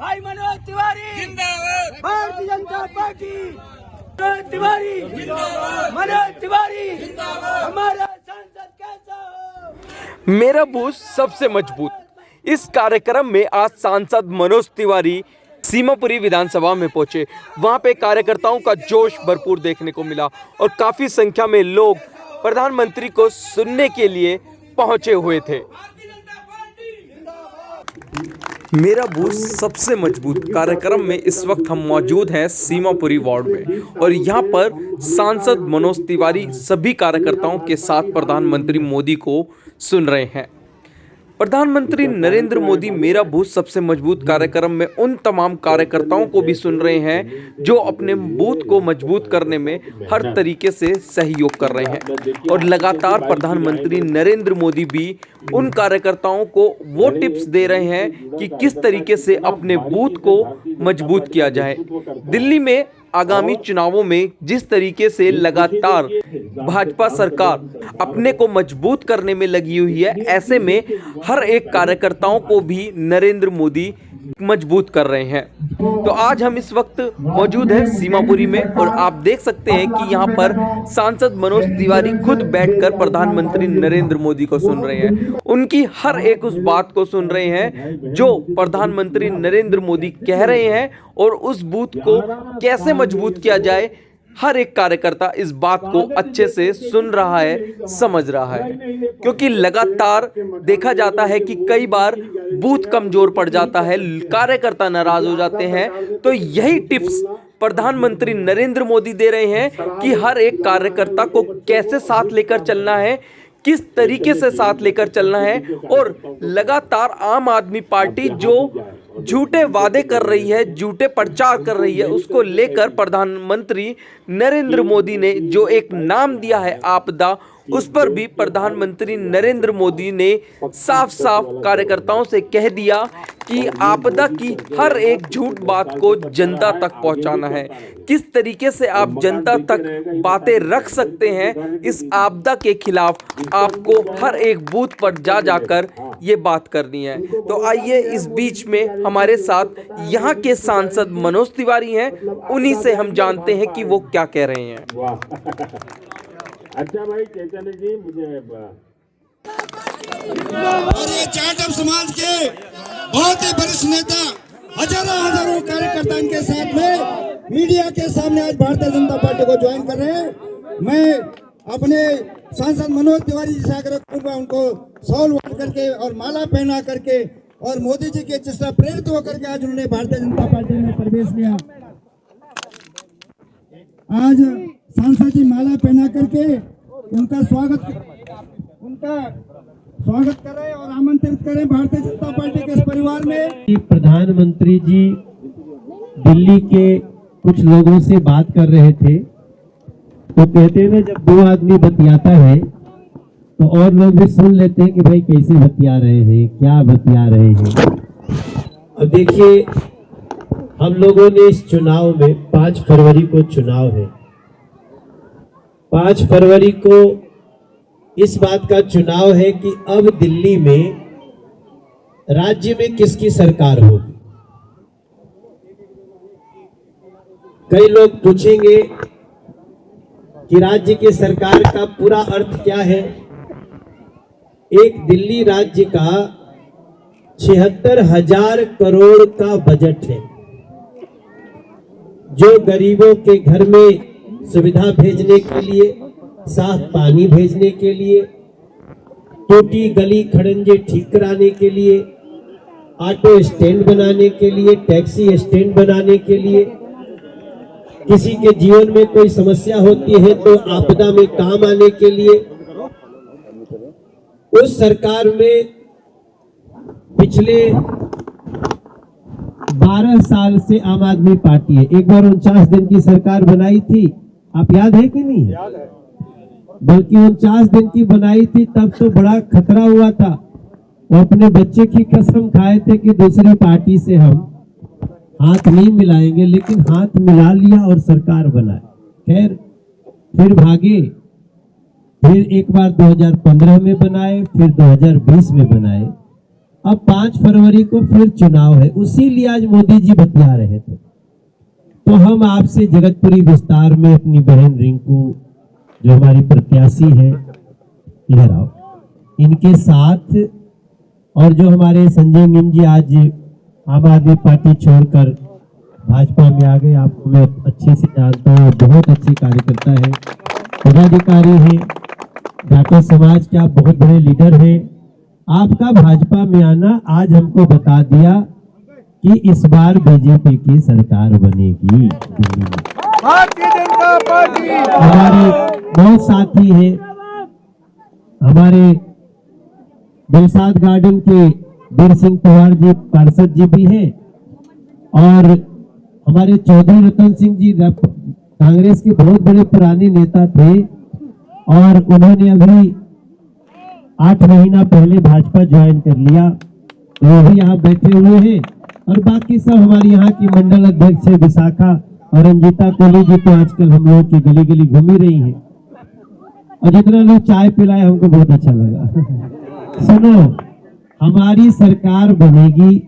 भाई मनोज तिवारी जिंदाबाद, भारतीय जनता पार्टी मनोज तिवारी जिंदाबाद, मनोज तिवारी जिंदाबाद, हमारा सांसद कैसा हो। मेरा बूथ सबसे मजबूत। इस कार्यक्रम में आज सांसद मनोज तिवारी सीमापुरी विधानसभा में पहुंचे। वहां पे कार्यकर्ताओं का जोश भरपूर देखने को मिला और काफी संख्या में लोग प्रधानमंत्री को सुनने के लिए पहुंचे हुए थे। मेरा बूथ सबसे मजबूत कार्यक्रम में इस वक्त हम मौजूद हैं सीमापुरी वार्ड में और यहाँ पर सांसद मनोज तिवारी सभी कार्यकर्ताओं के साथ प्रधानमंत्री मोदी को सुन रहे हैं। प्रधानमंत्री नरेंद्र मोदी मेरा बूथ सबसे मजबूत कार्यक्रम में उन तमाम कार्यकर्ताओं को भी सुन रहे हैं जो अपने बूथ को मजबूत करने में हर तरीके से सहयोग कर रहे हैं और लगातार प्रधानमंत्री नरेंद्र मोदी भी उन कार्यकर्ताओं को वो टिप्स दे रहे हैं कि किस तरीके से अपने बूथ को मजबूत किया जाए। दिल्ली में आगामी चुनावों में जिस तरीके से लगातार भाजपा सरकार अपने को मजबूत करने में लगी हुई है, ऐसे में हर एक कार्यकर्ताओं को भी नरेंद्र मोदी मजबूत कर रहे हैं। तो आज हम इस वक्त मौजूद हैं सीमापुरी में और आप देख सकते हैं कि यहाँ पर सांसद मनोज तिवारी खुद बैठकर प्रधानमंत्री नरेंद्र मोदी को सुन रहे हैं। उनकी हर एक उस बात को सुन रहे हैं जो प्रधानमंत्री नरेंद्र मोदी कह रहे हैं और उस बूथ को कैसे मजबूत किया जाए, हर एक कार्यकर्ता इस बात को अच्छे से सुन रहा है, समझ रहा है। क्योंकि लगातार देखा जाता है कि कई बार बूथ कमजोर पड़ जाता है, कार्यकर्ता नाराज हो जाते हैं। तो यही टिप्स प्रधानमंत्री नरेंद्र मोदी दे रहे हैं कि हर एक कार्यकर्ता को कैसे साथ लेकर चलना है, किस तरीके से साथ लेकर चलना है। और लगातार आम आदमी पार्टी जो झूठे वादे कर रही है, झूठे प्रचार कर रही है, उसको लेकर प्रधानमंत्री नरेंद्र मोदी ने जो एक नाम दिया है आपदा, उस पर भी प्रधानमंत्री नरेंद्र मोदी ने साफ साफ कार्यकर्ताओं से कह दिया कि आपदा की हर एक झूठ बात को जनता तक पहुंचाना है। किस तरीके से आप जनता तक बातें रख सकते हैं, इस आपदा के खिलाफ आपको हर एक बूथ पर जा जाकर ये बात करनी है। तो आइए इस बीच में हमारे साथ यहाँ के सांसद मनोज तिवारी हैं, उन्हीं से हम जानते हैं कि वो क्या कह रहे हैं। अच्छा भाई चैतन्य जी, मुझे और ये जाटव समाज के बहुत ही वरिष्ठ नेता हजारों कार्यकर्ता इनके साथ में मीडिया के सामने आज भारतीय जनता पार्टी को ज्वाइन कर रहे हैं। मैं अपने सांसद मनोज तिवारी जी से आग्रह करूंगा उनको शॉल बांट करके और माला पहना करके और मोदी जी के जिससे प्रेरित होकर के आज उन्होंने भारतीय जनता पार्टी में प्रवेश लिया। आज सांसद जी माला पहना करके उनका स्वागत कर रहे हैं और आमंत्रित करें भारतीय जनता पार्टी के इस परिवार में। प्रधानमंत्री जी दिल्ली के कुछ लोगों से बात कर रहे थे तो कहते हैं जब दो आदमी बतियाता है तो और लोग भी सुन लेते हैं कि भाई कैसे बतिया रहे हैं, क्या बतिया रहे हैं। अब देखिए, हम लोगों ने इस चुनाव में 5 फरवरी को चुनाव है, 5 फरवरी को इस बात का चुनाव है कि अब दिल्ली में राज्य में किसकी सरकार होगी। कई लोग पूछेंगे कि राज्य की सरकार का पूरा अर्थ क्या है। एक दिल्ली राज्य का 76,000 करोड़ का बजट है जो गरीबों के घर में सुविधा भेजने के लिए, साफ पानी भेजने के लिए, टूटी गली खड़ंजे ठीक कराने के लिए, ऑटो स्टैंड बनाने के लिए, टैक्सी स्टैंड बनाने के लिए, किसी के जीवन में कोई समस्या होती है तो आपदा में काम आने के लिए। उस सरकार में पिछले 12 साल से आम आदमी पार्टी है। एक बार 49 दिन की सरकार बनाई थी, आप याद है कि नहीं? बल्कि 49 दिन की बनाई थी, तब तो बड़ा खतरा हुआ था। वो अपने बच्चे की कसम खाए थे कि दूसरी पार्टी से हम हाथ नहीं मिलाएंगे, लेकिन हाथ मिला लिया और सरकार बनाए। खैर फिर भागे, फिर एक बार 2015 में बनाए, फिर 2020 में बनाए। अब 5 फरवरी को फिर चुनाव है, उसी लिए आज मोदी जी बतिया रहे थे। तो हम आपसे जगतपुरी विस्तार में अपनी बहन रिंकू जो हमारी प्रत्याशी है, इधर आओ, इनके साथ, और जो हमारे संजय निम जी आज आम आदमी पार्टी छोड़कर भाजपा में आ गए, आपको मैं अच्छे से जानता हूँ, बहुत अच्छे कार्यकर्ता है, पदाधिकारी है, जाटो समाज के आप बहुत बड़े लीडर हैं। आपका भाजपा में आना आज हमको बता दिया कि इस बार बीजेपी की सरकार बनेगी दिल्ली में। भारतीय जनता पार्टी हमारे बहुत साथी हैं, हमारे दिलसाद गार्डन के वीर सिंह पवार जी पार्षद जी भी हैं, और हमारे चौधरी रतन सिंह जी कांग्रेस के बहुत बड़े पुराने नेता थे, और उन्होंने अभी 8 महीना पहले भाजपा ज्वाइन कर लिया, वो भी यहाँ बैठे हुए हैं। और बाकी सब हमारे यहाँ की मंडल अध्यक्ष है विशाखा और रंजीता कोहली जी, तो आजकल हम लोग की गली गली घूमी रही है, और जितना लोग चाय पिलाए हमको बहुत अच्छा लगा। सुनो, हमारी सरकार बनेगी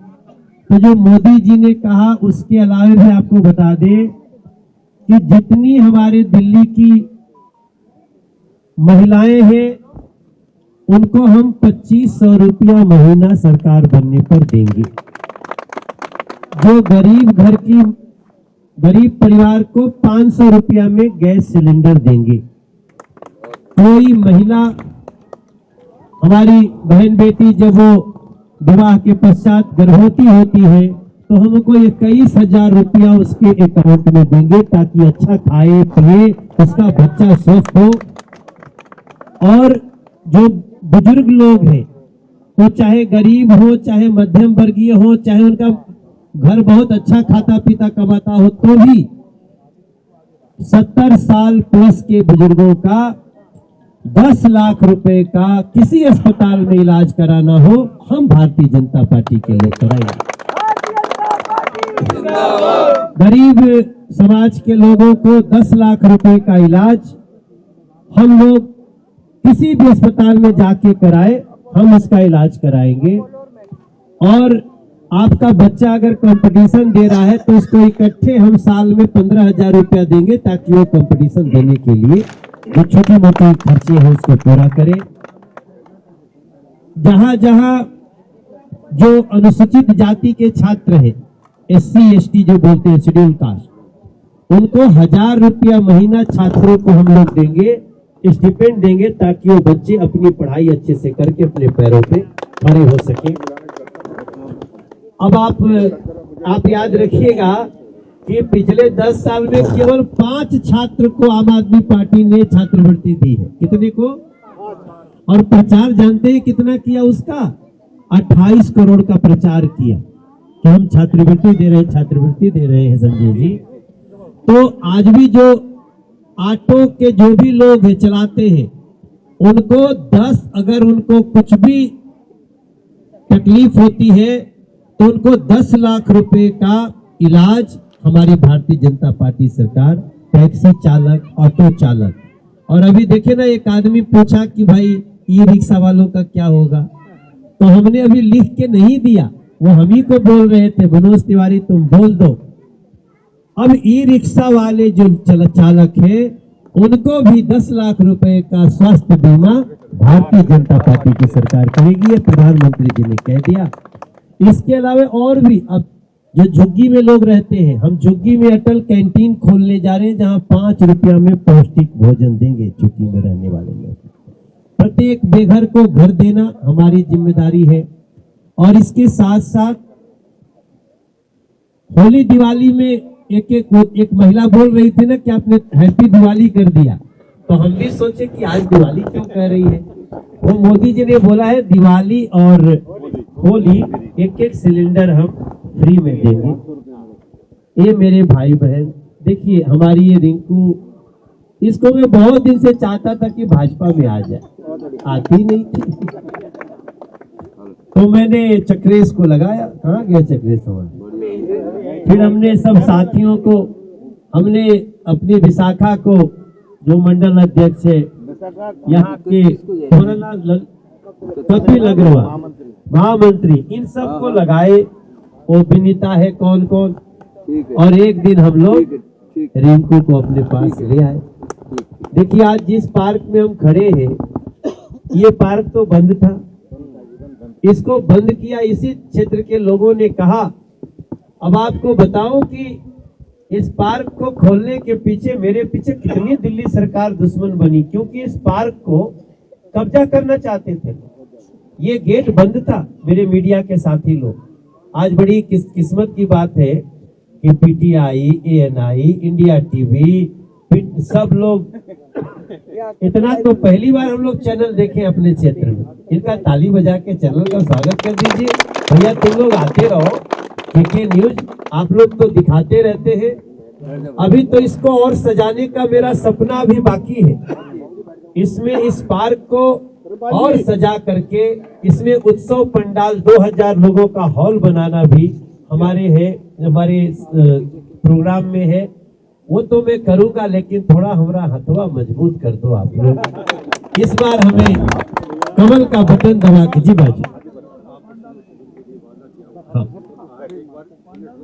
तो जो मोदी जी ने कहा उसके अलावा भी आपको बता दें कि जितनी हमारे दिल्ली की महिलाएं हैं उनको हम 2500 रुपया महीना सरकार बनने पर देंगे। जो गरीब परिवार को 500 रुपया में गैस सिलेंडर देंगे। कोई महिला, हमारी बहन बेटी जब वो विवाह के पश्चात गर्भवती होती है तो हमको 21,000 रुपया उसके अकाउंट में देंगे, ताकि अच्छा खाए पिए, उसका बच्चा स्वस्थ हो। और जो बुजुर्ग लोग हैं, वो चाहे गरीब हो, चाहे मध्यम वर्गीय हो, चाहे उनका घर बहुत अच्छा खाता पीता कमाता हो, तो भी 70 साल प्लस के बुजुर्गों का 10 लाख रुपए का किसी अस्पताल में इलाज कराना हो, हम भारतीय जनता पार्टी के लिए कराएंगे। गरीब समाज के लोगों को 10 लाख रुपए का इलाज हम लोग किसी भी अस्पताल में जाके कराए, हम उसका इलाज कराएंगे। और आपका बच्चा अगर कंपटीशन दे रहा है तो उसको इकट्ठे हम साल में 15,000 रुपया देंगे, ताकि वो कंपटीशन देने के लिए जो छोटी मोटी खर्चे हैं उसको पूरा करे। जहां जहां जो अनुसूचित जाति के छात्र हैं, SC ST जो बोलते हैं शेड्यूल कास्ट, उनको 1000 रुपया महीना छात्रों को हम लोग देंगे, स्टिपेंड देंगे, ताकि वो बच्चे अपनी पढ़ाई अच्छे से करके अपने पैरों पे खड़े हो सके। अब आप याद रखिएगा कि पिछले 10 साल में केवल 5 छात्र को आम आदमी पार्टी ने छात्रवृत्ति दी है। कितने को? और प्रचार जानते हैं कितना किया उसका? 28 करोड़ का प्रचार किया कि हम छात्रवृत्ति दे रहे हैं संजय जी। तो आज भी जो ऑटो के जो भी लोग हैं चलाते हैं, उनको 10 अगर उनको कुछ भी तकलीफ होती है तो उनको 10 लाख रुपए का इलाज हमारी भारतीय जनता पार्टी सरकार, टैक्सी चालक, ऑटो चालक। और अभी देखे ना, एक आदमी पूछा कि भाई ई रिक्शा वालों का क्या होगा, तो हमने अभी लिख के नहीं दिया, वो हम ही को बोल रहे थे, मनोज तिवारी तुम बोल दो। अब ई रिक्शा वाले जो चालक है उनको भी 10 लाख रुपए का स्वास्थ्य बीमा भारतीय जनता पार्टी की सरकार करेगी, ये प्रधानमंत्री जी ने कह दिया। इसके अलावा और भी, अब जो झुग्गी में लोग रहते हैं, हम झुग्गी में अटल कैंटीन खोलने जा रहे हैं, जहां 5 रुपया में पौष्टिक भोजन देंगे झुग्गी में रहने वाले लोग। प्रत्येक बेघर को घर देना हमारी जिम्मेदारी है। और इसके साथ साथ होली दिवाली में एक महिला बोल रही थी ना कि आपने हैप्पी दिवाली कर दिया, तो हम भी सोचे कि आज दिवाली क्यों कह रही है। वो मोदी जी ने बोला है दिवाली और होली एक सिलेंडर हम फ्री में देंगे। ये मेरे भाई बहन देखिए, हमारी ये रिंकू, इसको मैं बहुत दिन से चाहता था कि भाजपा में आ जाए, आती नहीं थी। तो मैंने चक्रेश को लगाया, कहाँ गया चक्रेश हमारा। फिर हमने सब साथियों को, हमने अपनी विशाखा को जो मंडल अध्यक्ष है यहाँ के कपिल अग्रवाल, महामंत्री, इन सबको लगाए। वो विनीता है कौन कौन, और एक दिन हम लोग रिंकू को अपने पास ले आए। देखिए आज जिस पार्क में हम खड़े हैं, ये पार्क तो बंद था, इसको बंद किया इसी क्षेत्र के लोगों ने कहा। अब आपको बताऊं कि इस पार्क को खोलने के पीछे, मेरे पीछे कितनी दिल्ली सरकार दुश्मन बनी, क्योंकि इस पार्क को कब्जा करना चाहते थे। ये गेट बंद था। मेरे मीडिया के साथी लोग, आज बड़ी किस्मत की बात है कि पीटीआई, एएनआई, इंडिया टीवी, सब लोग, इतना तो पहली बार हम लोग चैनल देखे अपने क्षेत्र में। इनका ताली बजा के चैनल का स्वागत कर दीजिए। भैया तुम लोग आते रहो, केके न्यूज आप लोग तो दिखाते रहते हैं। अभी तो इसको और सजाने का मेरा सपना भी बाकी है। इसमें इस पार्क को और सजा करके इसमें उत्सव पंडाल 2000 लोगों का हॉल बनाना भी हमारे प्रोग्राम में है। वो तो मैं करूंगा, लेकिन थोड़ा हमारा हथवा मजबूत कर दो आप लोग। इस बार हमें कमल का बटन दबा के, जी बाजी, हाँ।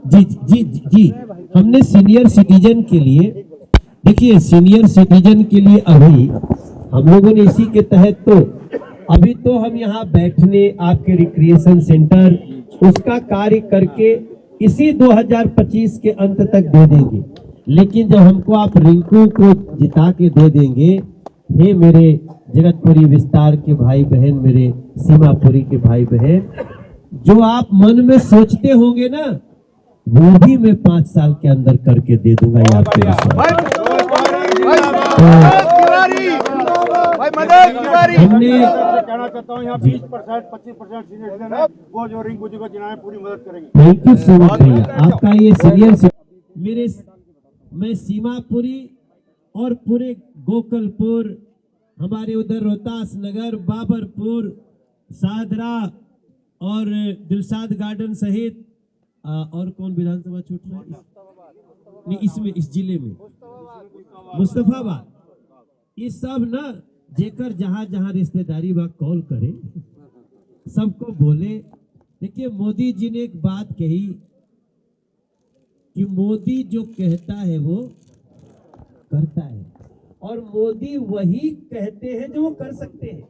जी जी जी जी हमने सीनियर सिटीजन के लिए, देखिए सीनियर सिटीजन के लिए अभी हम लोगों ने इसी के तहत तो अभी तो हम यहाँ बैठने, आपके रिक्रिएशन सेंटर, उसका कार्य करके इसी 2025 के अंत तक दे देंगे। लेकिन जब हमको आप रिंकू को जिता के दे देंगे, हे मेरे जगतपुरी विस्तार के भाई बहन, मेरे सीमापुरी के भाई बहन, जो आप मन में सोचते होंगे ना, वो भी मैं 5 साल के अंदर करके दे दूंगा। ये आपके हमने कहना चाहता हूँ, यहाँ 20% 25% सीनियर सिटीजन है, वो जो रिंकू जी को जिन्हें पूरी मदद करेंगे। थैंक यू सो मच भैया, आपका ये सीनियर मैं सीमापुरी और पूरे गोकुलपुर, हमारे उधर रोहतास नगर, बाबरपुर, सादरा और दिलशाद गार्डन सहित और कौन विधानसभा छूट रहा है नहीं, इसमें इस जिले में मुस्तफाबाद, ये सब ना जेकर जहां जहां रिश्तेदारी बा कॉल करे, सबको बोले। देखिए मोदी जी ने एक बात कही कि मोदी जो कहता है वो करता है, और मोदी वही कहते हैं जो वो कर सकते हैं।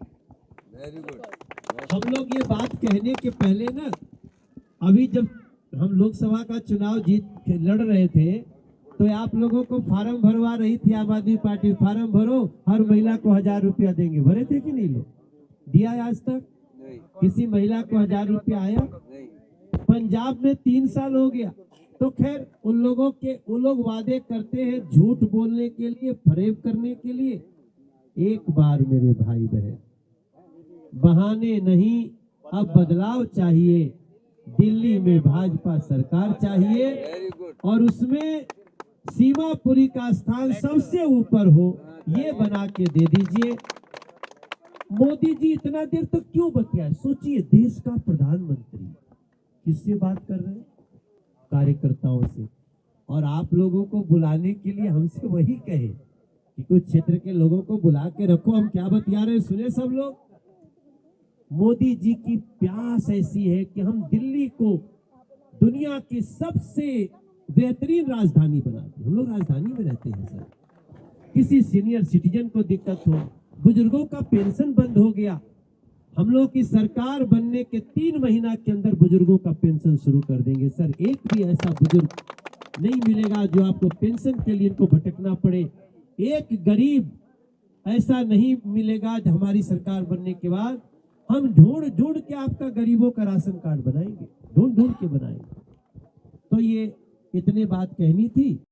Very good. हम लोग ये बात कहने के पहले ना, अभी जब हम लोकसभा का चुनाव लड़ रहे थे, तो आप लोगों को फार्म भरवा रही थी आम आदमी पार्टी, फार्म भरो, हर महिला को 1000 रुपया देंगे। भरे थे कि नहीं? लोग दिया है आज तक? किसी महिला को 1000 रुपया आया? पंजाब में 3 साल हो गया। तो खैर उन लोग वादे करते हैं झूठ बोलने के लिए, फरेब करने के लिए। एक बार मेरे भाई बहन, बहाने नहीं, अब बदलाव चाहिए। दिल्ली में भाजपा सरकार चाहिए और उसमें सीमापुरी का स्थान सबसे ऊपर हो, ये बना के दे दीजिए। मोदी जी इतना देर तक क्यों बतिया? सोचिए, देश का प्रधानमंत्री किससे बात कर रहे हैं? कार्यकर्ताओं से। और आप लोगों को बुलाने के लिए हमसे वही कहे कि कुछ क्षेत्र के लोगों को बुला के रखो, हम क्या बतिया रहे हैं सुने सब लोग। मोदी जी की प्यास ऐसी है कि हम दिल्ली को दुनिया की सबसे बेहतरीन राजधानी बना दें। हम लोग राजधानी में रहते हैं सर। किसी सीनियर सिटीजन को दिक्कत हो, बुजुर्गों का पेंशन बंद हो गया, हम लोग की सरकार बनने के 3 महीना के अंदर बुजुर्गों का पेंशन शुरू कर देंगे सर। एक भी ऐसा बुजुर्ग नहीं मिलेगा जो आपको पेंशन के लिए इनको भटकना पड़े। एक गरीब ऐसा नहीं मिलेगा जो हमारी सरकार बनने के बाद हम ढूंढ के आपका गरीबों का राशन कार्ड बनाएंगे, ढूंढ के बनाएंगे। तो ये इतने बात कहनी थी।